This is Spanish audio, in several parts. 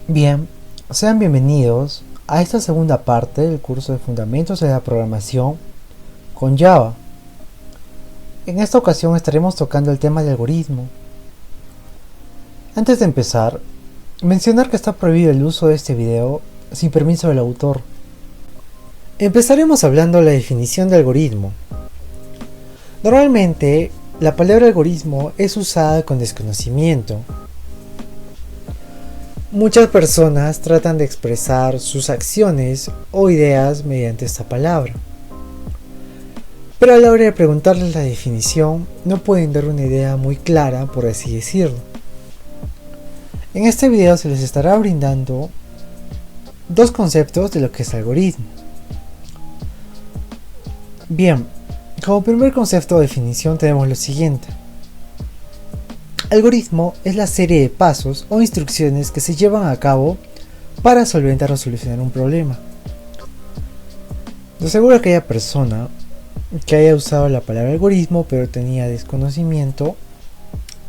Bien, sean bienvenidos a esta segunda parte del curso de Fundamentos de la Programación con Java. En esta ocasión estaremos tocando el tema de algoritmo. Antes de empezar, mencionar que está prohibido el uso de este video sin permiso del autor. Empezaremos hablando de la definición de algoritmo. Normalmente, la palabra algoritmo es usada con desconocimiento. Muchas personas tratan de expresar sus acciones o ideas mediante esta palabra. Pero a la hora de preguntarles la definición, no pueden dar una idea muy clara, por así decirlo. En este video se les estará brindando dos conceptos de lo que es algoritmo. Bien, como primer concepto o definición tenemos lo siguiente. Algoritmo es la serie de pasos o instrucciones que se llevan a cabo para solventar o solucionar un problema. De seguro aquella persona que haya usado la palabra algoritmo pero tenía desconocimiento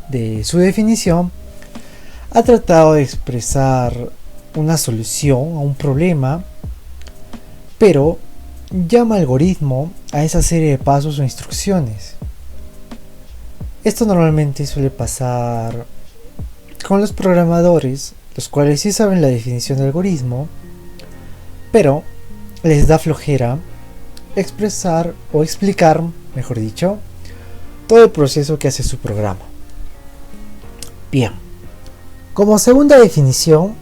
de su definición ha tratado de expresar una solución a un problema, pero llama algoritmo a esa serie de pasos o instrucciones. Esto normalmente suele pasar con los programadores, los cuales sí saben la definición de algoritmo, pero les da flojera expresar o explicar, mejor dicho, todo el proceso que hace su programa. Bien, como segunda definición,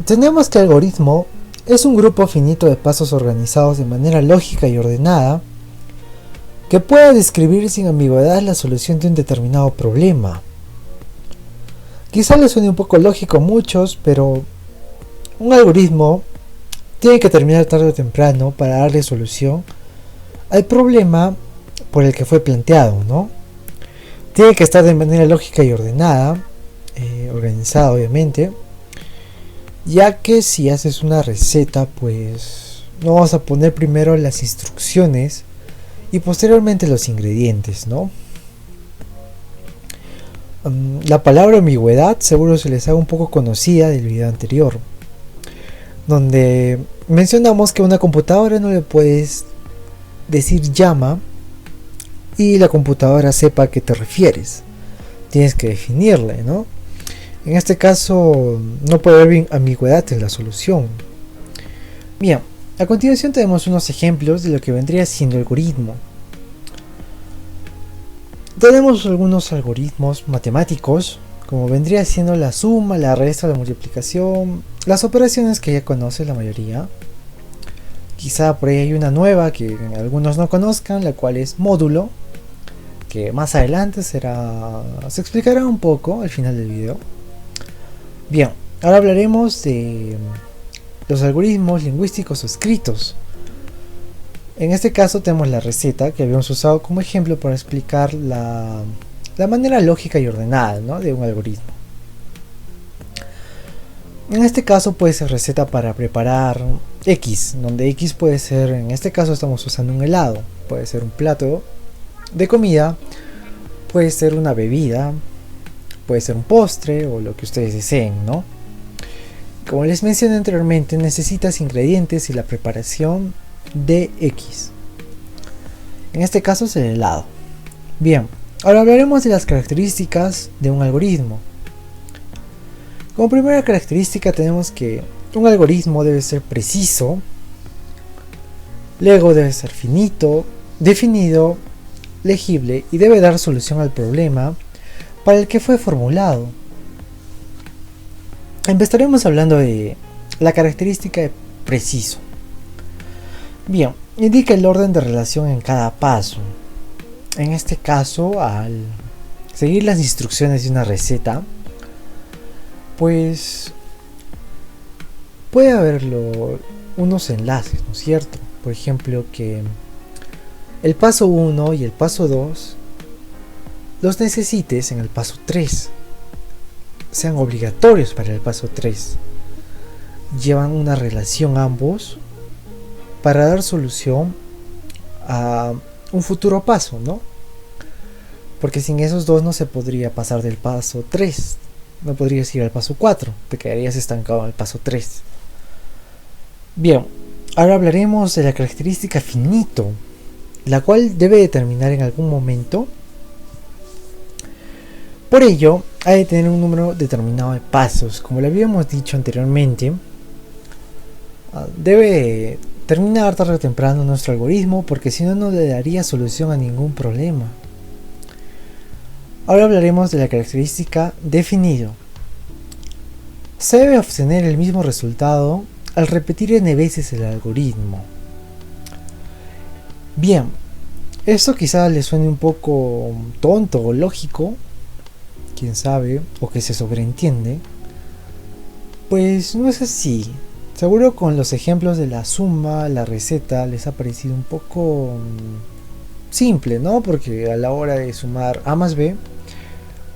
tenemos que algoritmo es un grupo finito de pasos organizados de manera lógica y ordenada que pueda describir sin ambigüedad la solución de un determinado problema. Quizá les suene un poco lógico a muchos, pero un algoritmo tiene que terminar tarde o temprano para darle solución al problema por el que fue planteado, ¿no? Tiene que estar de manera lógica y ordenada, organizada obviamente, ya que si haces una receta, pues no vas a poner primero las instrucciones y posteriormente los ingredientes, ¿no? La palabra ambigüedad seguro se les haga un poco conocida del video anterior, donde mencionamos que a una computadora no le puedes decir llama y la computadora sepa a qué te refieres. Tienes que definirle, ¿no? En este caso no puede haber ambigüedad en la solución. Bien, a continuación tenemos unos ejemplos de lo que vendría siendo algoritmo. Tenemos algunos algoritmos matemáticos, como vendría siendo la suma, la resta, la multiplicación, las operaciones que ya conoce la mayoría. Quizá por ahí hay una nueva que algunos no conozcan, la cual es módulo, que más adelante se explicará un poco al final del video. Bien, ahora hablaremos de los algoritmos lingüísticos o escritos. En este caso tenemos la receta que habíamos usado como ejemplo para explicar la manera lógica y ordenada, ¿no?, de un algoritmo. En este caso puede ser receta para preparar X, donde X puede ser, en este caso estamos usando un helado, puede ser un plato de comida, puede ser una bebida, puede ser un postre o lo que ustedes deseen, ¿no? Como les mencioné anteriormente, necesitas ingredientes y la preparación de X. En este caso es el helado. Bien, ahora hablaremos de las características de un algoritmo. Como primera característica tenemos que un algoritmo debe ser preciso, luego debe ser finito, definido, legible y debe dar solución al problema para el que fue formulado. Empezaremos hablando de la característica de preciso. Bien, indica el orden de relación en cada paso. En este caso, al seguir las instrucciones de una receta, pues puede haber unos enlaces, ¿no es cierto? Por ejemplo, que el paso 1 y el paso 2 los necesites en el paso 3, sean obligatorios para el paso 3. Llevan una relación ambos para dar solución a un futuro paso, ¿no? Porque sin esos dos no se podría pasar del paso 3. No podrías ir al paso 4, te quedarías estancado en el paso 3. Bien, ahora hablaremos de la característica finito, la cual debe determinar en algún momento. Por ello, hay de tener un número determinado de pasos. Como lo habíamos dicho anteriormente, debe terminar tarde o temprano nuestro algoritmo, porque si no, no le daría solución a ningún problema. Ahora hablaremos de la característica definido. Se debe obtener el mismo resultado al repetir n veces el algoritmo. Bien, esto quizá le suene un poco tonto o lógico, quién sabe, o que se sobreentiende. Pues no es así. Seguro con los ejemplos de la suma, la receta, les ha parecido un poco simple, ¿no? Porque a la hora de sumar a más b,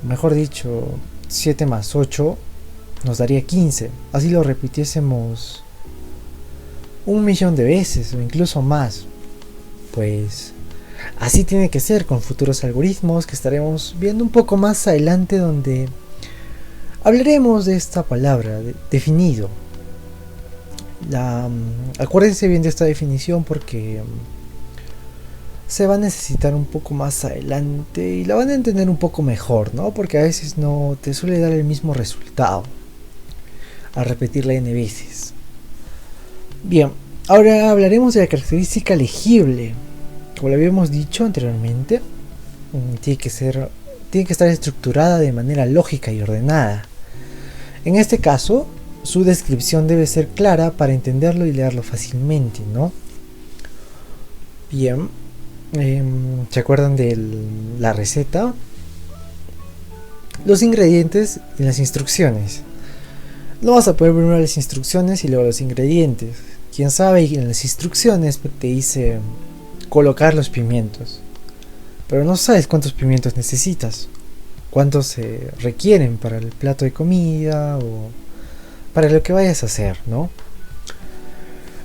mejor dicho, 7 más 8 nos daría 15. Así lo repitiésemos 1.000.000 de veces o incluso más. Pues así tiene que ser con futuros algoritmos que estaremos viendo un poco más adelante, donde hablaremos de esta palabra, definido. Acuérdense bien de esta definición porque se va a necesitar un poco más adelante y la van a entender un poco mejor, ¿no? Porque a veces no te suele dar el mismo resultado al repetirla n veces. Bien, ahora hablaremos de la característica legible. Como lo habíamos dicho anteriormente, tiene que estar estructurada de manera lógica y ordenada. En este caso, su descripción debe ser clara para entenderlo y leerlo fácilmente, ¿no? Bien, ¿se acuerdan de la receta? Los ingredientes y las instrucciones. No vas a poner primero las instrucciones y luego los ingredientes. Quién sabe, en las instrucciones te dice colocar los pimientos, pero no sabes cuántos pimientos necesitas, cuántos se requieren para el plato de comida o para lo que vayas a hacer, ¿no?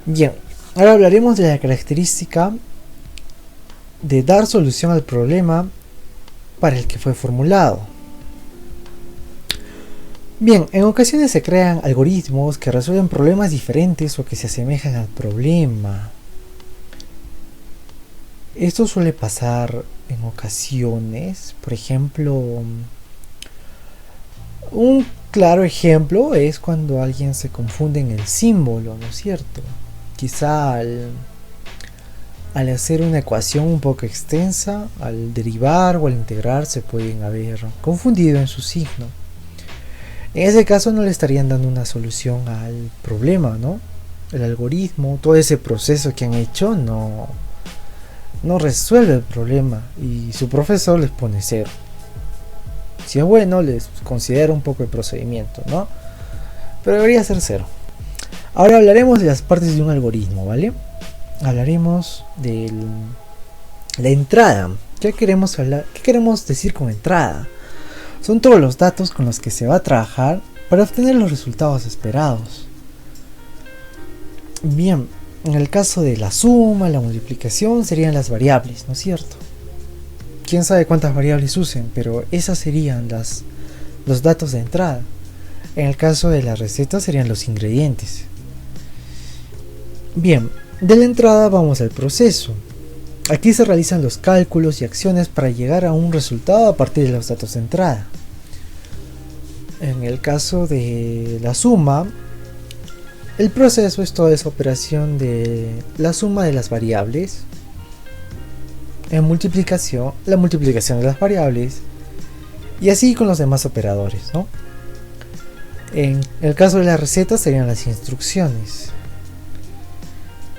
Bien, ahora hablaremos de la característica de dar solución al problema para el que fue formulado. Bien, en ocasiones se crean algoritmos que resuelven problemas diferentes o que se asemejan al problema. Esto suele pasar en ocasiones. Por ejemplo, un claro ejemplo es cuando alguien se confunde en el símbolo, ¿no es cierto? Quizá al hacer una ecuación un poco extensa, al derivar o al integrar, se pueden haber confundido en su signo. En ese caso no le estarían dando una solución al problema, ¿no? El algoritmo, todo ese proceso que han hecho no resuelve el problema y su profesor les pone 0. Si es bueno, les considera un poco el procedimiento, ¿no? Pero debería ser 0. Ahora hablaremos de las partes de un algoritmo, ¿vale? Hablaremos de la entrada. ¿Qué queremos decir con entrada? Son todos los datos con los que se va a trabajar para obtener los resultados esperados. Bien, en el caso de la suma, la multiplicación serían las variables, ¿no es cierto? Quién sabe cuántas variables usen, pero esas serían los datos de entrada. En el caso de la receta serían los ingredientes. Bien, de la entrada vamos al proceso. Aquí se realizan los cálculos y acciones para llegar a un resultado a partir de los datos de entrada. En el caso de la suma, el proceso es toda esa operación de la suma de las variables. En multiplicación, la multiplicación de las variables. Y así con los demás operadores, ¿no? En el caso de la receta serían las instrucciones.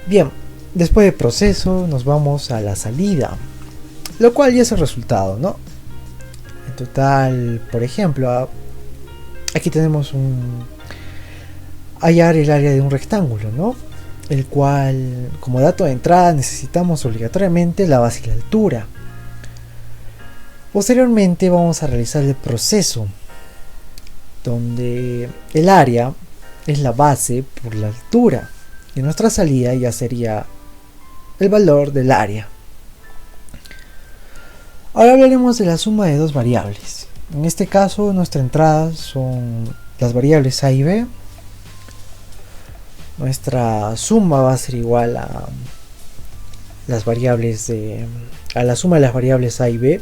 Bien, después del proceso nos vamos a la salida, lo cual ya es el resultado, ¿no? En total, por ejemplo, aquí tenemos hallar el área de un rectángulo, ¿no? El cual, como dato de entrada, necesitamos obligatoriamente la base y la altura. Posteriormente vamos a realizar el proceso, donde el área es la base por la altura, y nuestra salida ya sería el valor del área. Ahora hablaremos de la suma de dos variables. En este caso nuestra entrada son las variables a y b. Nuestra suma va a ser igual a las variables a la suma de las variables a y b,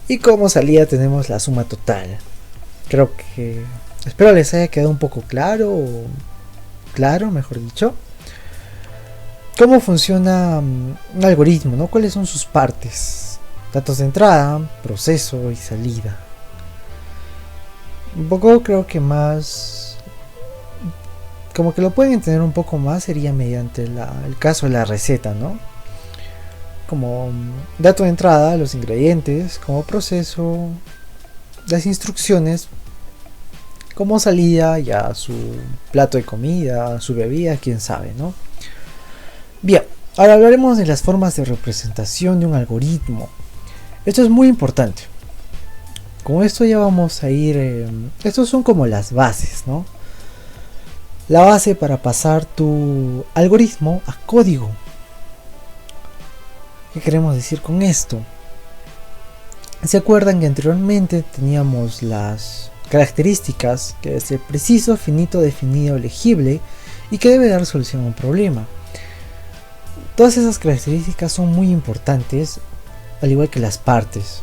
y como salida tenemos la suma total. Creo que espero les haya quedado un poco claro, mejor dicho, cómo funciona un algoritmo, ¿no? Cuáles son sus partes: datos de entrada, proceso y salida. Un poco creo que más, como que lo pueden entender un poco más, sería mediante el caso de la receta, ¿no? Como dato de entrada, los ingredientes; como proceso, las instrucciones; como salida, ya su plato de comida, su bebida, quién sabe, ¿no? Bien, ahora hablaremos de las formas de representación de un algoritmo. Esto es muy importante. Con esto ya vamos a ir... estos son como las bases, ¿no? La base para pasar tu algoritmo a código. ¿Qué queremos decir con esto? ¿Se acuerdan que anteriormente teníamos las características, que es el preciso, finito, definido, legible, y que debe dar solución a un problema? Todas esas características son muy importantes, al igual que las partes,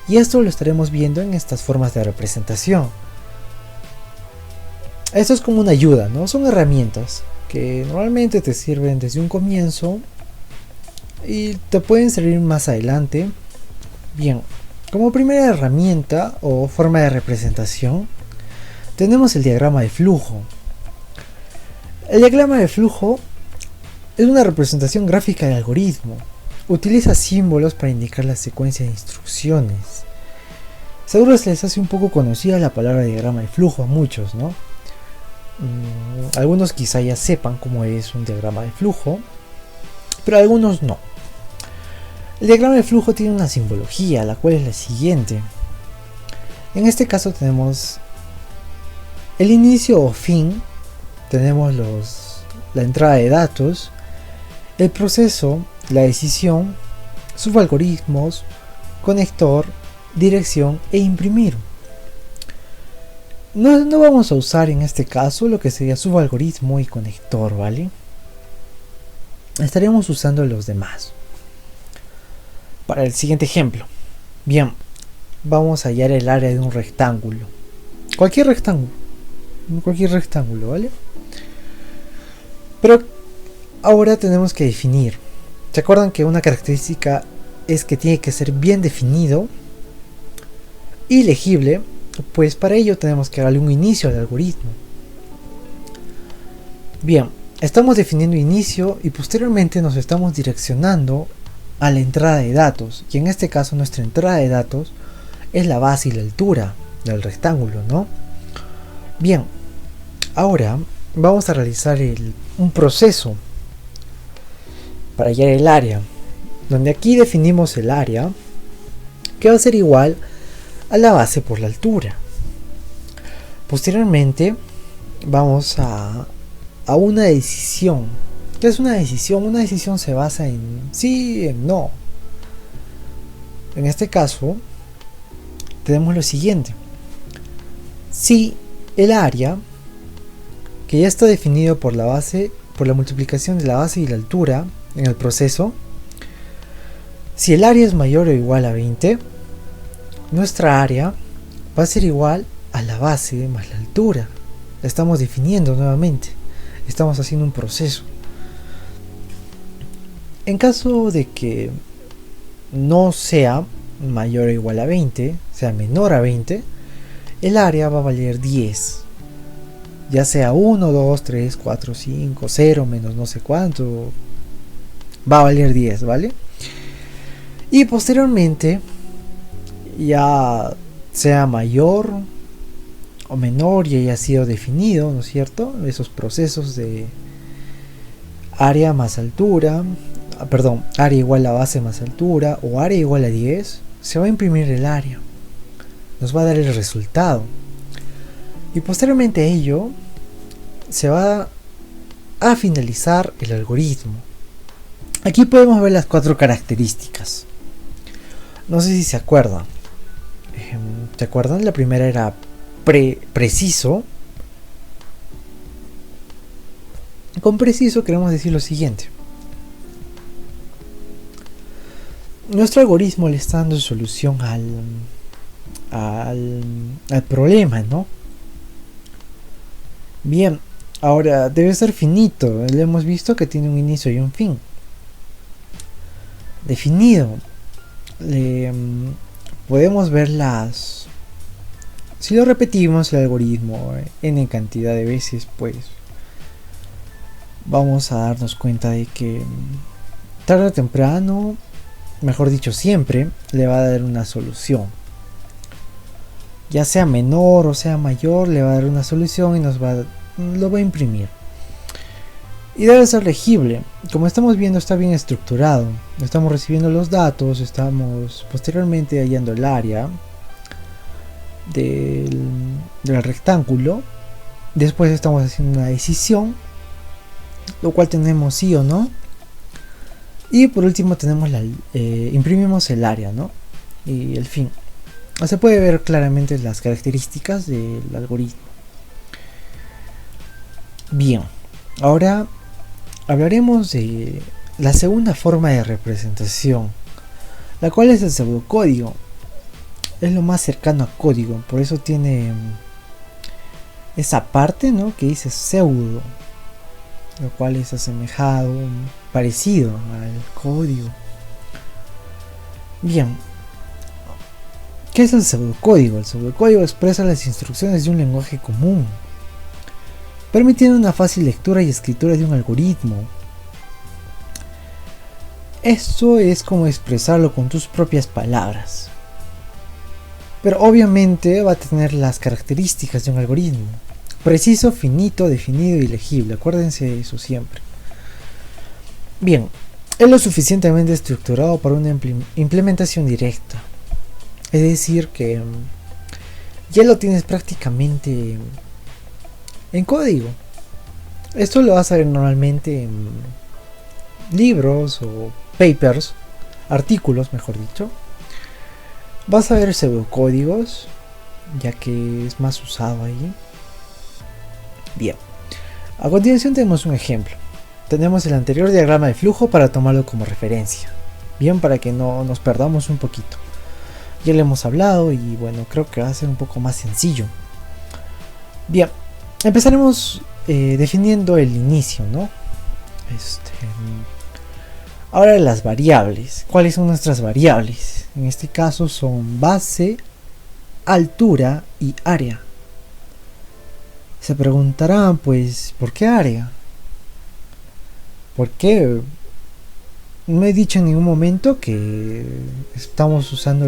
y esto lo estaremos viendo en estas formas de representación. Esto es como una ayuda, ¿no? Son herramientas que normalmente te sirven desde un comienzo y te pueden servir más adelante. Bien, como primera herramienta o forma de representación tenemos el diagrama de flujo. El diagrama de flujo es una representación gráfica del algoritmo. Utiliza símbolos para indicar la secuencia de instrucciones. Seguro se les hace un poco conocida la palabra diagrama de flujo a muchos, ¿no? Algunos quizá ya sepan cómo es un diagrama de flujo, pero algunos no. El diagrama de flujo tiene una simbología, la cual es la siguiente. En este caso tenemos el inicio o fin, tenemos la entrada de datos, el proceso, la decisión, subalgoritmos, conector, dirección e imprimir. No vamos a usar en este caso lo que sería subalgoritmo y conector, ¿vale? Estaríamos usando los demás. Para el siguiente ejemplo. Bien, vamos a hallar el área de un rectángulo. Cualquier rectángulo, ¿vale? Pero ahora tenemos que definir. ¿Se acuerdan que una característica es que tiene que ser bien definido y legible? Pues para ello tenemos que darle un inicio al algoritmo. Bien, estamos definiendo inicio y posteriormente nos estamos direccionando a la entrada de datos, y en este caso nuestra entrada de datos es la base y la altura del rectángulo, ¿no? Bien, ahora vamos a realizar un proceso para hallar el área, donde aquí definimos el área, que va a ser igual a la base por la altura. Posteriormente vamos a una decisión. ¿Qué es una decisión? Una decisión se basa en sí y en no. En este caso tenemos lo siguiente: si el área, que ya está definido por la base, por la multiplicación de la base y la altura en el proceso, si el área es mayor o igual a 20, nuestra área va a ser igual a la base más la altura. La estamos definiendo nuevamente, estamos haciendo un proceso. En caso de que no sea mayor o igual a 20, sea menor a 20, el área va a valer 10. Ya sea 1, 2, 3, 4, 5, 0, menos no sé cuánto, va a valer 10, ¿vale? Y posteriormente, ya sea mayor o menor y haya sido definido, ¿no es cierto?, esos procesos de área más altura, área igual a base más altura o área igual a 10, se va a imprimir el área, nos va a dar el resultado, y posteriormente a ello se va a finalizar el algoritmo. Aquí podemos ver las 4 características. No sé si se acuerdan. ¿Se acuerdan? La primera era preciso. Con preciso queremos decir lo siguiente. Nuestro algoritmo le está dando solución al problema, ¿no? Bien, ahora debe ser finito. Le hemos visto que tiene un inicio y un fin. Definido. Podemos ver si lo repetimos el algoritmo n cantidad de veces, pues vamos a darnos cuenta de que tarde o temprano, mejor dicho siempre, le va a dar una solución. Ya sea menor o sea mayor, le va a dar una solución y lo va a imprimir. Y debe ser legible. Como estamos viendo, está bien estructurado. Estamos recibiendo los datos, estamos posteriormente hallando el área del rectángulo. Después estamos haciendo una decisión, lo cual tenemos sí o no. Y por último tenemos imprimimos el área, ¿no? Y el fin. Se puede ver claramente las características del algoritmo. Bien, ahora hablaremos de la segunda forma de representación, la cual es el pseudocódigo. Es lo más cercano a código, por eso tiene esa parte, ¿no?, que dice pseudo, lo cual es asemejado, parecido al código. Bien, ¿qué es el pseudocódigo? El pseudocódigo expresa las instrucciones de un lenguaje común, permitiendo una fácil lectura y escritura de un algoritmo. Esto es como expresarlo con tus propias palabras. Pero obviamente va a tener las características de un algoritmo. Preciso, finito, definido y legible. Acuérdense de eso siempre. Bien, es lo suficientemente estructurado para una implementación directa. Es decir que ya lo tienes prácticamente en código. Esto lo vas a ver normalmente en libros o papers, artículos mejor dicho. Vas a ver pseudocódigos, ya que es más usado ahí. Bien, a continuación tenemos un ejemplo. Tenemos el anterior diagrama de flujo para tomarlo como referencia. Bien, para que no nos perdamos un poquito. Ya le hemos hablado y bueno, creo que va a ser un poco más sencillo. Bien, empezaremos definiendo el inicio, ¿no? Ahora las variables. ¿Cuáles son nuestras variables? En este caso son base, altura y área. Se preguntarán, pues, ¿por qué área? ¿Por qué? No he dicho en ningún momento que estamos usando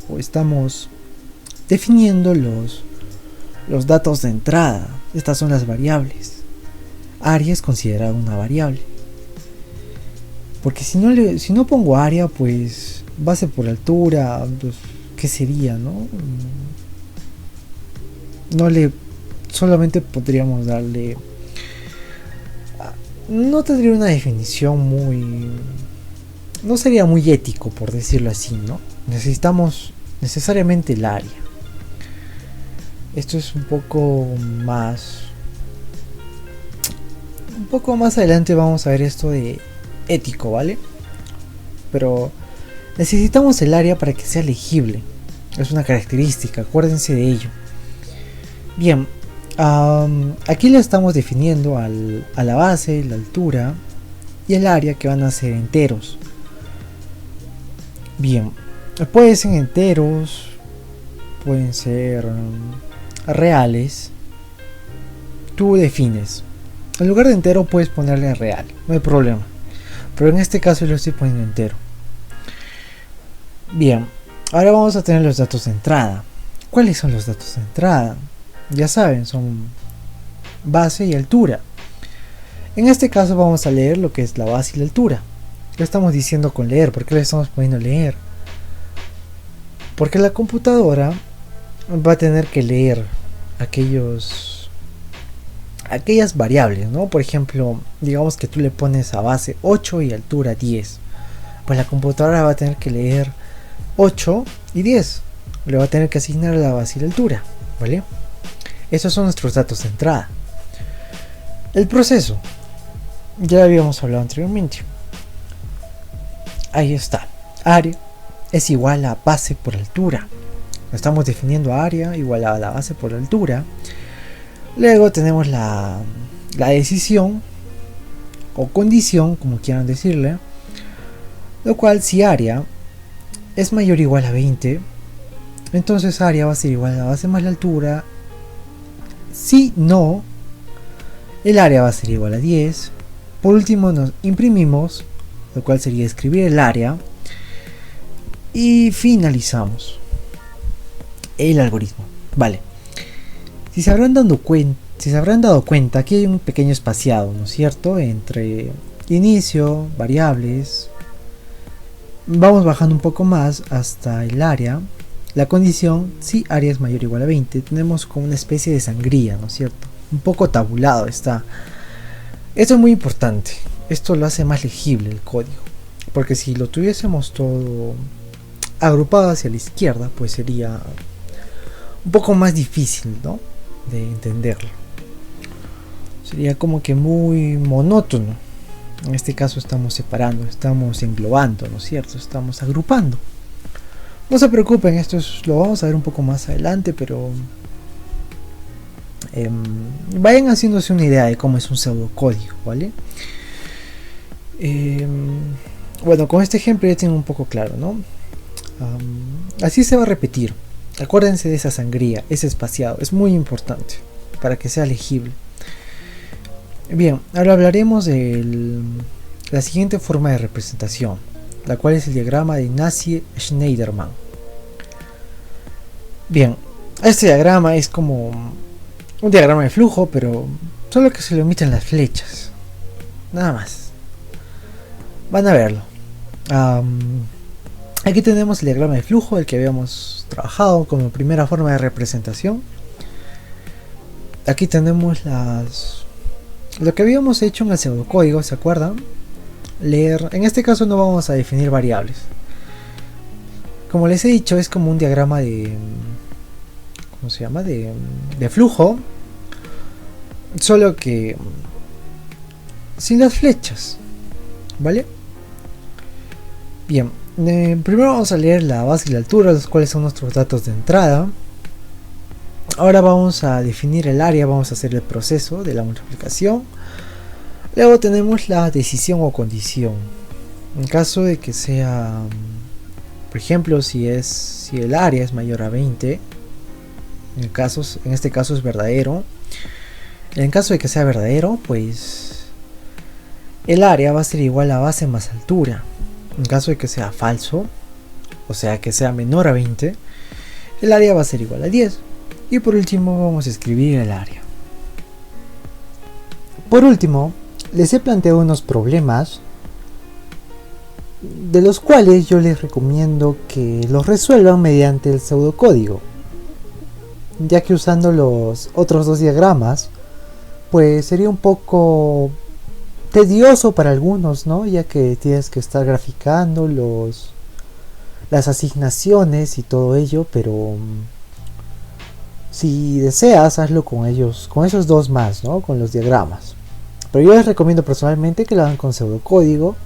o estamos definiendo los datos de entrada. Estas son las variables. Área es considerada una variable. Porque si no pongo área, pues base por altura, pues, ¿qué sería, no? Solamente podríamos darle. No tendría una definición no sería muy ético, por decirlo así, ¿no? Necesitamos necesariamente el área. Esto es un poco más adelante vamos a ver esto de ético, ¿vale? Pero necesitamos el área para que sea legible. Es una característica, acuérdense de ello. Bien, aquí le estamos definiendo a la base, la altura y el área, que van a ser enteros. Bien, pueden ser enteros, pueden ser reales. Tú defines. En lugar de entero puedes ponerle real, no hay problema. Pero en este caso lo estoy poniendo entero. Bien, ahora vamos a tener los datos de entrada. ¿Cuáles son los datos de entrada? Ya saben, son base y altura. En este caso vamos a leer lo que es la base y la altura. ¿Qué estamos diciendo con leer? ¿Por qué le estamos poniendo leer? Porque la computadora va a tener que leer aquellas variables, ¿no? Por ejemplo, digamos que tú le pones a base 8 y altura 10. Pues la computadora va a tener que leer 8 y 10. le va a tener que asignar la base y la altura, ¿vale? Esos son nuestros datos de entrada. El proceso, ya habíamos hablado anteriormente. Ahí está, área es igual a base por altura. Estamos definiendo área igual a la base por altura. Luego tenemos la decisión o condición, como quieran decirle, lo cual si área es mayor o igual a 20, entonces área va a ser igual a la base más la altura. Si no, el área va a ser igual a 10. Por último nos imprimimos, lo cual sería escribir el área, y finalizamos el algoritmo. Vale, si se habrán dado cuenta, aquí hay un pequeño espaciado, ¿no es cierto?, entre inicio, variables. Vamos bajando un poco más hasta el área. La condición, si área es mayor o igual a 20, tenemos como una especie de sangría, ¿no es cierto? Un poco tabulado está. Esto es muy importante. Esto lo hace más legible el código. Porque si lo tuviésemos todo agrupado hacia la izquierda, pues sería un poco más difícil, ¿no?, de entenderlo. Sería como que muy monótono. En este caso estamos separando, estamos englobando, ¿no es cierto? Estamos agrupando. No se preocupen, esto lo vamos a ver un poco más adelante, pero vayan haciéndose una idea de cómo es un pseudocódigo, ¿vale? Bueno, con este ejemplo ya tengo un poco claro, ¿no? Así se va a repetir. Acuérdense de esa sangría, ese espaciado, es muy importante para que sea legible. Bien, ahora hablaremos de la siguiente forma de representación, la cual es el diagrama de Navier-Schneiderman. Bien, este diagrama es como un diagrama de flujo, pero solo que se le omiten las flechas, nada más. Van a verlo. Aquí tenemos el diagrama de flujo, el que habíamos trabajado como primera forma de representación. Aquí tenemos lo que habíamos hecho en el pseudocódigo, ¿se acuerdan? Leer. En este caso no vamos a definir variables. Como les he dicho, es como un diagrama de... ¿cómo se llama? De flujo. Solo que sin las flechas, ¿vale? Bien, primero vamos a leer la base y la altura, los cuales son nuestros datos de entrada. Ahora vamos a definir el área, vamos a hacer el proceso de la multiplicación. Luego tenemos la decisión o condición. En caso de que sea, por ejemplo, si el área es mayor a 20, en este caso es verdadero. En caso de que sea verdadero, pues el área va a ser igual a base más altura. En caso de que sea falso, o sea que sea menor a 20, el área va a ser igual a 10. Y por último vamos a escribir el área. Por último, les he planteado unos problemas de los cuales yo les recomiendo que los resuelvan mediante el pseudocódigo, ya que usando los otros dos diagramas pues sería un poco tedioso para algunos, ¿no? Ya que tienes que estar graficando las asignaciones y todo ello, pero si deseas, hazlo con esos dos más, ¿no? Con los diagramas. Pero yo les recomiendo personalmente que lo hagan con pseudocódigo,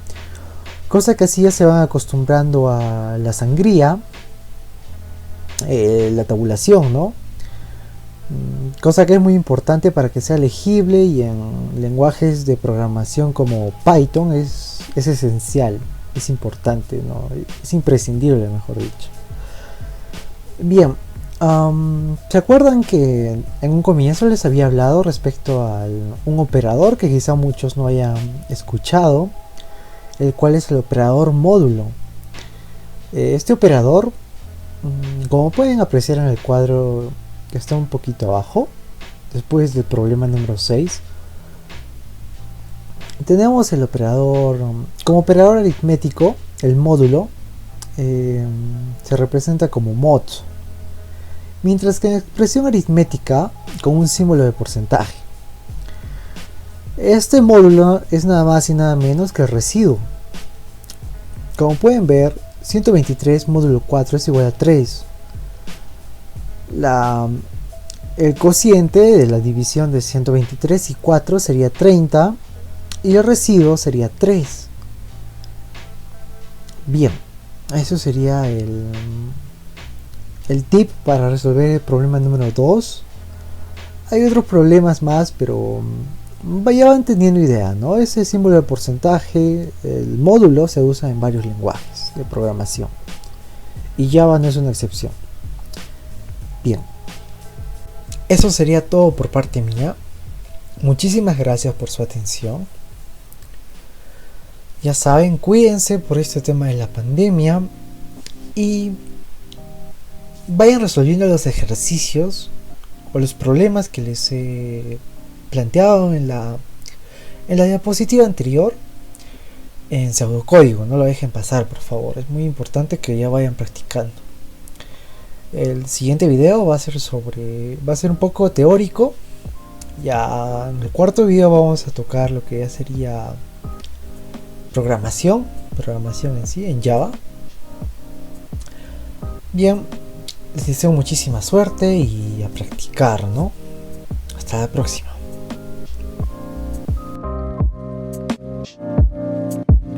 cosa que así ya se van acostumbrando a la sangría, la tabulación, ¿no? Cosa que es muy importante para que sea legible, y en lenguajes de programación como Python es esencial, es importante, ¿no? Es imprescindible, mejor dicho. Bien. ¿Se acuerdan que en un comienzo les había hablado respecto a un operador que quizá muchos no hayan escuchado, el cual es el operador módulo? Este operador, como pueden apreciar en el cuadro que está un poquito abajo, después del problema número 6, tenemos el operador, como operador aritmético, el módulo se representa como mod, mientras que en expresión aritmética con un símbolo de porcentaje. Este módulo es nada más y nada menos que el residuo. Como pueden ver, 123 módulo 4 es igual a 3. El cociente de la división de 123 y 4 sería 30 y el residuo sería 3. Bien, eso sería el tip para resolver el problema número 2. Hay otros problemas más, pero ya van teniendo idea, ¿no? Ese símbolo de porcentaje, el módulo se usa en varios lenguajes de programación y Java no es una excepción. Bien, eso sería todo por parte mía. Muchísimas gracias por su atención. Ya saben, cuídense por este tema de la pandemia y vayan resolviendo los ejercicios o los problemas que les he planteado en la diapositiva anterior en pseudocódigo. No lo dejen pasar, por favor. Es muy importante que ya vayan practicando. El siguiente video va a ser un poco teórico. Ya en el cuarto video vamos a tocar lo que ya sería programación en sí, en Java. Bien, les deseo muchísima suerte y a practicar, ¿no? Hasta la próxima.